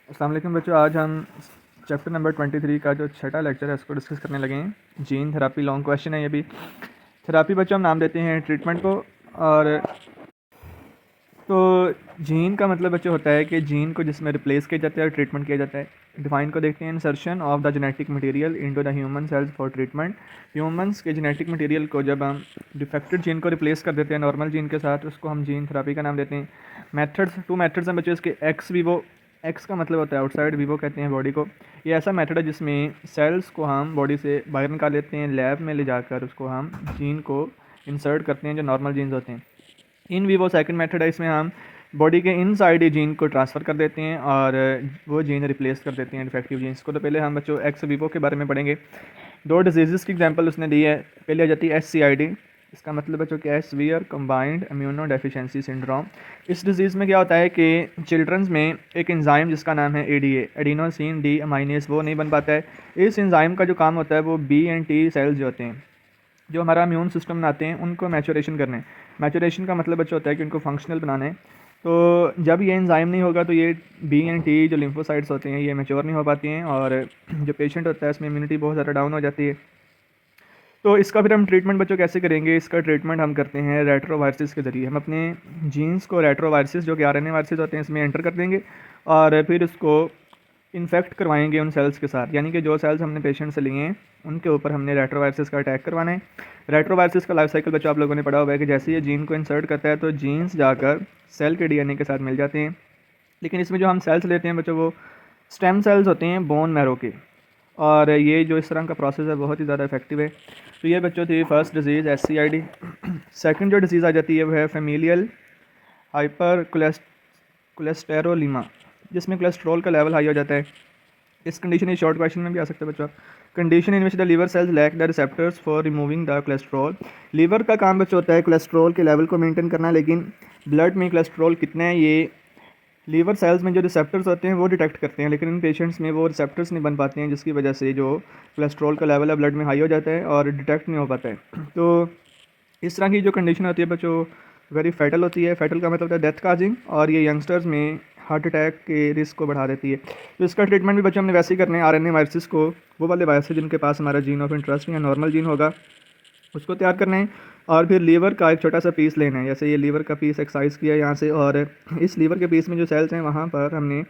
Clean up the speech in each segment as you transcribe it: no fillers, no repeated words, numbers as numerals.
अस्सलाम वालेकुम बच्चों, आज हम चैप्टर नंबर 23 का जो छठा लेक्चर है उसको डिस्कस करने लगे हैं। जीन थेरापी लॉन्ग क्वेश्चन है ये भी। थेरापी बच्चों हम नाम देते हैं ट्रीटमेंट को। और तो जीन का मतलब बच्चों होता है कि जीन को जिसमें रिप्लेस किया जाता है और ट्रीटमेंट किया जाता है। डिफाइन को देखते हैं, insertion of the genetic material into the human cells for treatment. Humans के जेनेटिक मटेरियल को जब हम डिफेक्टेड जीन को रिप्लेस कर देते हैं नॉर्मल जीन के साथ, उसको हम जीन थेरापी का नाम देते हैं। मेथड्स, 2 मेथड्स हैं बच्चों इसके। एक्स वीवो, एक्स का मतलब होता है आउटसाइड, वीवो कहते हैं बॉडी को। ये ऐसा मेथड है जिसमें सेल्स को हम बॉडी से बाहर निकाल लेते हैं, लैब में ले जाकर उसको हम जीन को इंसर्ट करते हैं जो नॉर्मल जीन्स होते हैं। इन वीवो सेकंड मेथड है, इसमें हम बॉडी के इनसाइड ही जीन को ट्रांसफ़र कर देते हैं और वो जीन रिप्लेस कर देते हैं डिफेक्टिव जीन्स को। तो पहले हम बच्चों एक्स वीवो के बारे में पढ़ेंगे। 2 डिजीज़ की एग्जांपल उसने दी है। पहले आ जाती है SCID, इसका मतलब बच्चों क्या है, severe combined immuno deficiency syndrome. इस डिजीज़ में क्या होता है कि चिल्ड्रंस में एक एंजाइम जिसका नाम है ADA, एडिनोसिन डी अमाइनेज, वो नहीं बन पाता है। इस एंजाइम का जो काम होता है वो B एंड T सेल्स जो होते हैं, जो हमारा इम्यून सिस्टम बनाते हैं, उनको मैचुरेशन करना है। मैचुरेशन का मतलब बच्चा होता है कि उनको फंक्शनल बनाना है। तो जब ये एंजाइम नहीं होगा तो ये B एंड T जो लिम्फोसाइट्स होते हैं ये मैच्योर नहीं हो पाती हैं और जो पेशेंट होता है उसमें इम्यूनिटी बहुत ज़्यादा डाउन हो जाती है। तो इसका फिर हम ट्रीटमेंट बच्चों कैसे करेंगे? इसका ट्रीटमेंट हम करते हैं रेट्रोवायरसिस के ज़रिए। हम अपने जीन्स को रेट्रोवायरसिस जो कि RNA वायरसेस होते हैं इसमें एंटर कर देंगे और फिर उसको इन्फेक्ट करवाएंगे उन सेल्स के साथ, यानी कि जो सेल्स हमने पेशेंट से लिए हैं उनके ऊपर हमने रेट्रोवायरसिस का अटैक करवाना है। रेट्रोवायरसिस का लाइफ साइकिल बच्चों आप लोगों ने पढ़ा हुआ है कि जैसे ये जीन को इंसर्ट करता है तो जीन्स जाकर सेल के DNA के साथ मिल जाते हैं। लेकिन इसमें जो हम सेल्स लेते हैं बच्चों वो स्टेम सेल्स होते हैं बोन मैरो के, और ये जो इस तरह का प्रोसेस है बहुत ही ज़्यादा इफेक्टिव है। तो ये बच्चों थी फर्स्ट डिजीज़ SCID। सेकंड जो डिजीज़ आ जाती है वो है फेमिलियल हाइपर कोलेस्टेरोलीमा, जिसमें कोलेस्ट्रॉल का लेवल हाई हो जाता है। इस कंडीशन शॉर्ट क्वेश्चन में भी आ सकता है बच्चों। Condition in which the liver cells lack the receptors for removing the cholesterol. Liver का काम बच्चों होता है कोलेस्ट्रॉल के लेवल को मेंटेन करना, लेकिन ब्लड में कोलेस्ट्रॉल कितना है ये लीवर सेल्स में जो रिसेप्टर्स होते हैं वो डिटेक्ट करते हैं, लेकिन इन पेशेंट्स में वो रिसेप्टर्स नहीं बन पाते हैं, जिसकी वजह से जो कोलेस्ट्रॉल का लेवल है ब्लड में हाई हो जाता है और डिटेक्ट नहीं हो पाता है। तो इस तरह की जो कंडीशन होती है बच्चों वेरी फैटल होती है। फैटल का मतलब होता है डेथ काजिंग, और ये यंगस्टर्स में हार्ट अटैक के रिस्क को बढ़ा देती है। तो इसका ट्रीटमेंट भी बच्चों हमने वैसे ही करना है। RNA वायरसेस को, वो वाले वायरसेस जिनके पास हमारा जीन ऑफ इंटरेस्ट या नॉर्मल जीन होगा, उसको तैयार करना है। और फिर लीवर का एक छोटा सा पीस लेना है, जैसे ये लीवर का पीस एक्सरसाइज किया यहाँ से, और इस लीवर के पीस में जो सेल्स हैं वहाँ पर हमने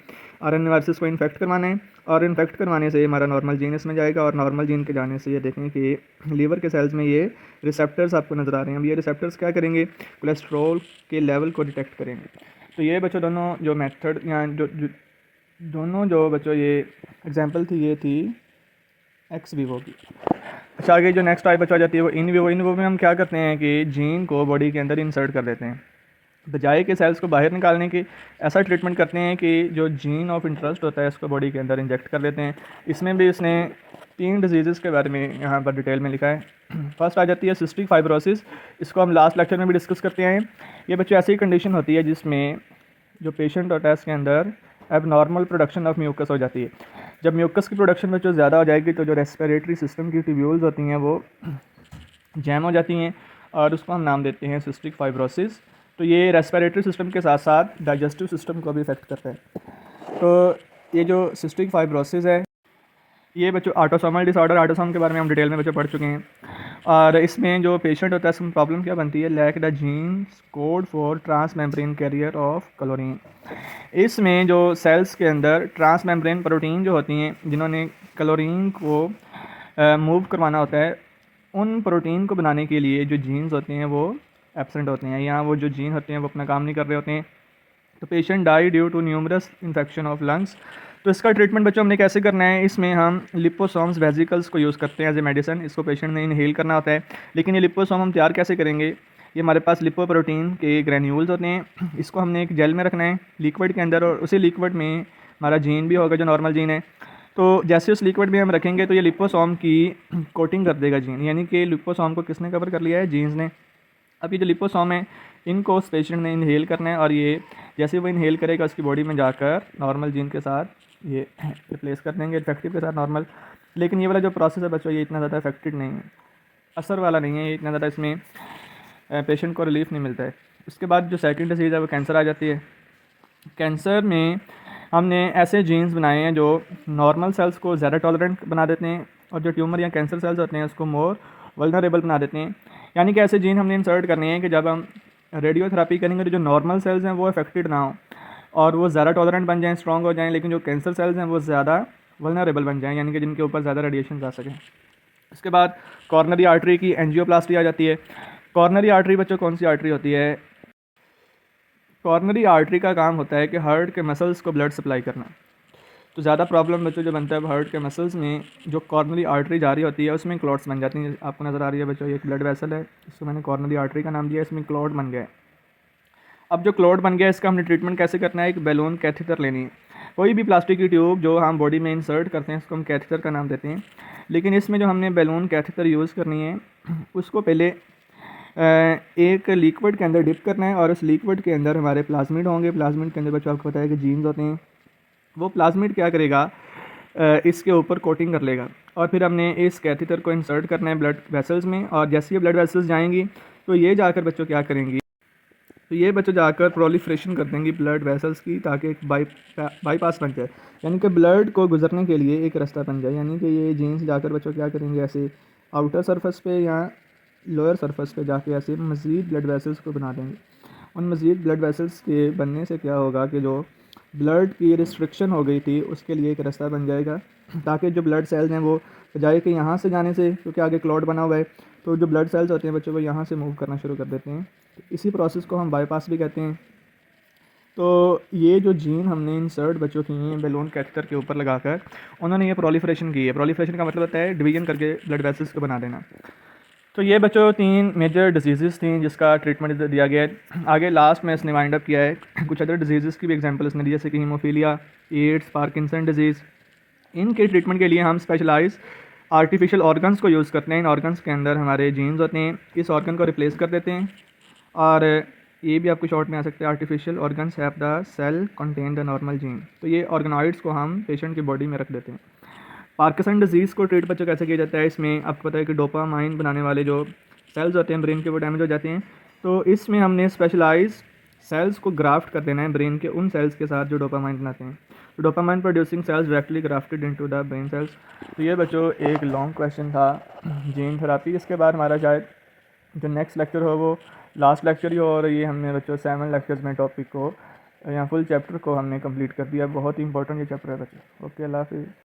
RNA वायरसेस को इन्फेक्ट करवाना है। और इन्फेक्ट करवाने से हमारा नॉर्मल जीन इसमें जाएगा, और नॉर्मल जीन के जाने से ये देखें कि लीवर के सेल्स में ये रिसेप्टर्स आपको नज़र आ रहे हैं। अब ये रिसेप्टर्स क्या करेंगे? कोलेस्ट्रॉल के लेवल को डिटेक्ट करेंगे। तो ये बच्चों दोनों जो मेथड या दोनों जो बच्चों ये एग्जांपल थी, ये थी एक्स वीवो की। अच्छा, आगे जो नेक्स्ट टाइप बच्चा आ जाती है वो इन वीवो। इन वीवो में हम क्या करते हैं कि जीन को बॉडी के अंदर इंसर्ट कर देते हैं, बजाय के सेल्स को बाहर निकालने की। ऐसा ट्रीटमेंट करते हैं कि जो जीन ऑफ इंटरेस्ट होता है उसको बॉडी के अंदर इंजेक्ट कर देते हैं। इसमें भी इसने 3 डिजीज़ के बारे में यहाँ पर डिटेल में लिखा है। फर्स्ट आ जाती है सिस्टिक फाइब्रोसिस। इसको हम लास्ट लेक्चर में भी डिस्कस करते हैं। ये बच्चों ऐसी कंडीशन होती है जिसमें जो पेशेंट होता है उसके अंदर एबनॉर्मल प्रोडक्शन ऑफ म्यूकस हो जाती है। जब म्यूकस की प्रोडक्शन बच्चों ज़्यादा हो जाएगी तो जो रेस्पिरेटरी सिस्टम की ट्यूब्यूल्स होती हैं वो जैम हो जाती हैं, और उसको हम नाम देते हैं सिस्टिक फाइब्रोसिस। तो ये रेस्पिरेटरी सिस्टम के साथ साथ डाइजेस्टिव सिस्टम को भी इफेक्ट करता है। तो ये जो सिस्टिक फाइब्रोसिस है ये बच्चों ऑटोसोमल डिसऑर्डर, ऑटोसोम के बारे में हम डिटेल में बच्चों पढ़ चुके हैं। और इसमें जो पेशेंट होता है उसमें प्रॉब्लम क्या बनती है? Lack the genes code for transmembrane carrier of chlorine. इसमें जो सेल्स के अंदर ट्रांस मेम्ब्रेन प्रोटीन जो होती हैं जिन्होंने क्लोरीन को मूव करवाना होता है, उन प्रोटीन को बनाने के लिए जो जीन्स होते हैं वो एब्सेंट होते हैं, या वो जो जीन होते हैं वो अपना काम नहीं कर रहे होते हैं। तो patient die due to numerous infection of lungs. तो इसका ट्रीटमेंट बच्चों हमने कैसे करना है? इसमें हम लिपोसोम्स वेजिकल्स को यूज़ करते हैं एज ए मेडिसिन। इसको पेशेंट ने इनहेल करना होता है। लेकिन ये लिपोसोम हम तैयार कैसे करेंगे? ये हमारे पास लिपोप्रोटीन के ग्रैन्यूल्स होते हैं, इसको हमने एक जेल में रखना है लिक्विड के अंदर, और उसी लिक्विड में हमारा जीन भी होगा जो नॉर्मल जीन है। तो जैसे उस लिक्विड में हम रखेंगे तो ये लिपोसोम की कोटिंग कर देगा जीन, यानी कि लिपोसोम को किसने कवर कर लिया है? जीन्स ने। अब ये जो लिपोसोम है इनको उस पेशेंट ने इनहेल करना है, और ये जैसे वो इनहेल करेगा उसकी बॉडी में जाकर नॉर्मल जीन के साथ ये रिप्लेस कर देंगे, इफेक्टिव के साथ नॉर्मल। लेकिन ये वाला जो प्रोसेस है बच्चों ये इतना ज़्यादा इफेक्टिव नहीं है, असर वाला नहीं है, ये इतना ज़्यादा इसमें पेशेंट को रिलीफ नहीं मिलता है। उसके बाद जो सेकंड डिजीज़ है वो कैंसर आ जाती है। कैंसर में हमने ऐसे जीन्स बनाए हैं जो नॉर्मल सेल्स को ज़्यादा टॉलरेंट बना देते हैं और जो ट्यूमर या कैंसर सेल्स होते हैं उसको मोर वल्नरेबल बना देते हैं। यानी कि ऐसे जीन हमने इंसर्ट करने हैं कि जब हम रेडियोथेरापी करेंगे तो जो नॉर्मल सेल्स हैं वो अफेक्टेड ना हो और वो ज़्यादा टॉलरेंट बन जाएँ, स्ट्रॉन्ग हो जाएँ, लेकिन जो कैंसर सेल्स हैं वो ज़्यादा वल्नरेबल बन जाएँ, यानी कि जिनके ऊपर ज़्यादा रेडिएशन जा सकें। इसके बाद कॉर्नरी आर्टरी की एंजियोप्लास्टी आ जाती है। कॉर्नरी आर्टरी बच्चों कौन सी आर्टरी होती है? कॉर्नरी आर्टरी का काम होता है कि हार्ट के मसल्स को ब्लड सप्लाई करना। तो ज़्यादा प्रॉब्लम बच्चों जो बनता है हार्ट के मसल्स में जो कॉर्नरी आर्टरी जा रही होती है उसमें क्लॉट्स बन जाती हैं। आपको नज़र आ रही है बच्चों, ये एक ब्लड वेसल है, इसको मैंने कॉर्नरी आर्टरी का नाम दिया, इसमें क्लॉट बन गया है। अब जो क्लॉट बन गया इसका हमने ट्रीटमेंट कैसे करना है? एक बैलून कैथेटर लेनी है। कोई भी प्लास्टिक की ट्यूब जो हम बॉडी में इंसर्ट करते हैं इसको हम कैथेटर का नाम देते हैं। लेकिन इसमें जो हमने बैलून कैथेटर यूज़ करनी है उसको पहले एक लिक्विड के अंदर डिप करना है और उस लिक्विड के अंदर हमारे प्लाज्मिड होंगे। प्लाज्मिड के अंदर बच्चों आपको पता है कि जीन्स होते हैं। वो प्लाज्मिड क्या करेगा, इसके ऊपर कोटिंग कर लेगा और फिर हमने इस कैथेटर को इंसर्ट करना है ब्लड वेसल्स में। और जैसे ये ब्लड वेसल्स जाएंगी तो ये जाकर बच्चों क्या करेंगी, तो ये बच्चों जाकर प्रोलिफरेशन कर देंगी ब्लड वेसल्स की, ताकि एक बाईपास बन जाए, यानी कि ब्लड को गुजरने के लिए एक रास्ता बन जाए। यानी कि ये जीन्स जाकर बच्चों क्या करेंगे, ऐसे आउटर सरफेस पे या लोअर सरफेस पे जाके ऐसे मज़ीद ब्लड वेसल्स को बना देंगे। उन मज़ीद ब्लड वेसल्स के बनने से क्या होगा कि जो ब्लड की रिस्ट्रिक्शन हो गई थी उसके लिए एक रास्ता बन जाएगा, ताकि जो ब्लड सेल्स हैं वो बजाय कि यहाँ से जाने से, क्योंकि आगे क्लॉट बना हुआ है, तो जो ब्लड सेल्स होते हैं बच्चों वो यहाँ से मूव करना शुरू कर देते हैं। तो इसी प्रोसेस को हम बाईपास भी कहते हैं। तो ये जो जीन हमने इंसर्ट बच्चों की हैं बैलून कैथेटर के ऊपर लगाकर, उन्होंने ये प्रोलिफरेशन की है। प्रोलिफरेशन का मतलब होता है डिवीजन करके ब्लड वेसल्स को बना देना। तो ये बच्चों 3 मेजर डिजीज़ थी जिसका ट्रीटमेंट दिया गया है। आगे लास्ट में इसने वाइंड अप किया है कुछ अदर डिजीज़ की भी एग्जांपल इसने दी, जैसे कि हीमोफीलिया, एड्स, पार्किंसन डिजीज़। इनके ट्रीटमेंट के लिए हम स्पेशलाइज आर्टिफिशियल ऑर्गन्स को यूज़ करते हैं। इन ऑर्गन्स के अंदर हमारे जीन्स होते हैं, इस ऑर्गन को रिप्लेस कर देते हैं। और ये भी आपको शॉर्ट में आ सकते हैं, artificial organs have the cell contain the normal gene. तो ये ऑर्गेनॉइड्स को हम पेशेंट की बॉडी में रख देते हैं। पार्किंसन डिजीज़ को ट्रीट बच्चों कैसे किया जाता है? इसमें आपको पता है कि डोपामाइन बनाने वाले जो सेल्स होते हैं ब्रेन के वो डैमेज हो जाते हैं। तो इसमें हमने स्पेशलाइज सेल्स को ग्राफ्ट कर देना है ब्रेन के उन सेल्स के साथ जो डोपामाइन बनाते हैं। तो dopamine producing sales directly grafted into the brain cells. तो ये बच्चों एक लॉन्ग क्वेश्चन था जीन थेरापी। इसके बाद हमारा शायद जो नेक्स्ट लेक्चर हो वो लास्ट लेक्चर ही हो, और ये हमने बच्चों 7 लेक्चर्स में टॉपिक को या फुल चैप्टर को हमने कंप्लीट कर दिया। बहुत ही इंपॉर्टेंट ये चैप्टर है बच्चों। ओके, अल्लाह हाफिज़।